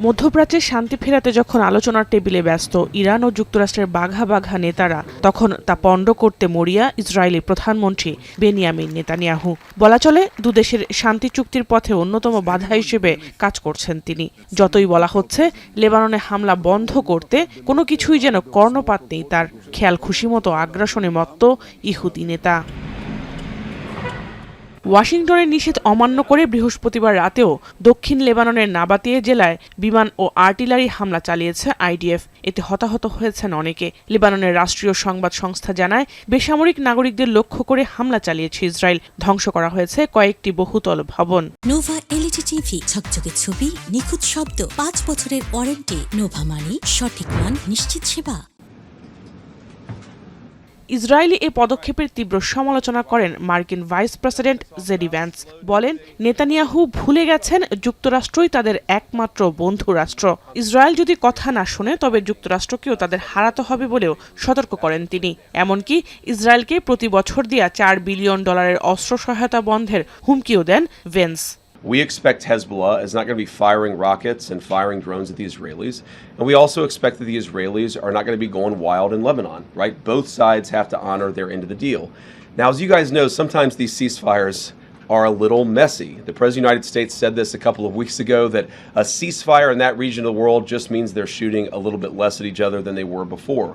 মধ্যপ্রাচ্যে শান্তি ফেরাতে যখন আলোচনার টেবিলে ব্যস্ত ইরান ও যুক্তরাষ্ট্রের বাঘা বাঘা নেতারা, তখন তা পণ্ড করতে মরিয়া ইসরায়েলি প্রধানমন্ত্রী বেনিয়ামিন নেতানিয়াহু। বলা চলে দুদেশের শান্তি চুক্তির পথে অন্যতম বাধা হিসেবে কাজ করছেন তিনি। যতই বলা হচ্ছে লেবাননে হামলা বন্ধ করতে, কোনো কিছুই যেন কর্ণপাত নেই তার। খেয়াল খুশিমতো আগ্রাসনে মত্ত ইহুদি নেতা। ওয়াশিংটনের নিষেধ অমান্য করে বৃহস্পতিবার রাতেও দক্ষিণ লেবাননের নাবাতিয়ে জেলায় বিমান ও আর্টিলারি হামলা চালিয়েছে আইডিএফ। এতে হতাহত হয়েছেন অনেকে। লেবাননের রাষ্ট্রীয় সংবাদ সংস্থা জানায়, বেসামরিক নাগরিকদের লক্ষ্য করে হামলা চালিয়েছে ইসরায়েল। ধ্বংস করা হয়েছে কয়েকটি বহুতল ভবন। নোভা এলইডি টিভি, ঝকঝকে ছবি, নিখুঁত শব্দ, 5 বছরের ওয়ারেন্টি। নোভা মানে সঠিক মান, নিশ্চিত সেবা। ইসরায়েলি এ পদক্ষেপের তীব্র সমালোচনা করেন মার্কিন ভাইস প্রেসিডেন্ট জেডি ভ্যান্স। বলেন, নেতানিয়াহু ভুলে গেছেন যুক্তরাষ্ট্রই তাদের একমাত্র বন্ধু রাষ্ট্র। ইসরায়েল যদি কথা না শুনে তবে যুক্তরাষ্ট্রকেও তাদের হারাতে হবে বলেও সতর্ক করেন তিনি। এমনকি ইসরায়েলকে প্রতি বছর দেয়া $4 বিলিয়ন অস্ত্র সহায়তা বন্ধের হুমকিও দেন Vance. We expect Hezbollah is not going to be firing rockets and firing drones at the Israelis. And we also expect that the Israelis are not going to be going wild in Lebanon, right? Both sides have to honor their end of the deal. Now, as you guys know, sometimes these ceasefires are a little messy. The President of the United States said this a couple of weeks ago, that a ceasefire in that region of the world just means they're shooting a little bit less at each other than they were before.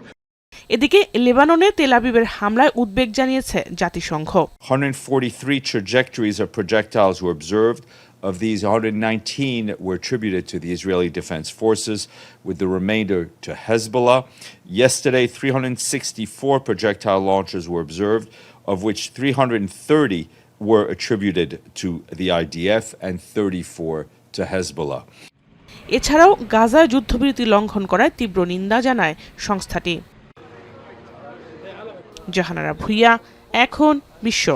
এদিকে লেবাননে তেল আবিবের হামলায় উদ্বেগ জানিয়েছে জাতিসংঘ। 143 trajectories of projectiles were observed. Of these, 119 were attributed to the Israeli Defense Forces, with the remainder to Hezbollah. Yesterday, 364 projectile launches were observed, of which 330 were attributed to the IDF and 34 to Hezbollah. এছাড়াও গাজায় যুদ্ধবিরতি লঙ্ঘন করায় তীব্র নিন্দা জানায় সংস্থাটি। জাহানারা ভুইয়া, এখন বিশ্ব।